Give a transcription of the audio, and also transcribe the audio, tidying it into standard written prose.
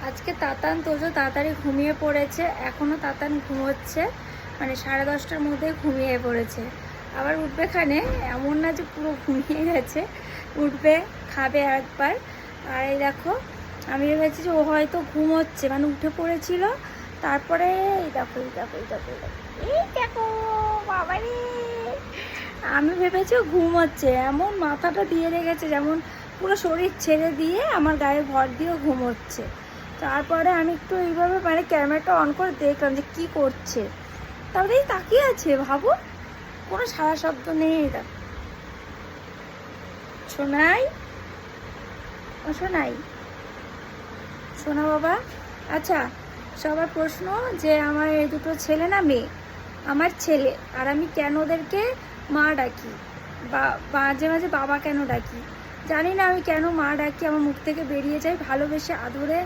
আজকে তাতান তোজো তাড়াতাড়ি ঘুমিয়ে পড়েছে, এখনও তাতান ঘুমোচ্ছে, মানে 10:30টার মধ্যে ঘুমিয়ে পড়েছে। আবার উঠবে খানে, এমন না যে পুরো ঘুমিয়ে গেছে, উঠবে, খাবে একবার। আর এই দেখো, আমি ভেবেছি যে ও হয়তো ঘুমোচ্ছে, মানে উঠে পড়েছিল, তারপরে এই দেখো এই দেখো এই দেখো এই দেখো এই দেখো বাবারে, আমি ভেবেছি ও ঘুমোচ্ছে, এমন মাথাটা দিয়ে রেখেছে যেমন পুরো শরীর ছেড়ে দিয়ে আমার গায়ে ভর দিয়ে ঘুমোচ্ছে। তারপরে আমি একটু এইভাবে মানে ক্যামেরাটা অন করে দেখলাম যে কী করছে, তারপরে এই তাকিয়ে আছে, ভাবো কোনো সারা শব্দ নেই। দেখ শোনাই, ও শোনাই, শোনা বাবা। আচ্ছা, সবার প্রশ্ন যে আমার এই দুটো ছেলে না মেয়ে? আমার ছেলে। আর আমি কেন ওদেরকে মা ডাকি বা মাঝে মাঝে বাবা কেন ডাকি জানি না, আমি কেন মা ডাকি, আমার মুখ থেকে বেরিয়ে যায়, ভালোবেসে আদরে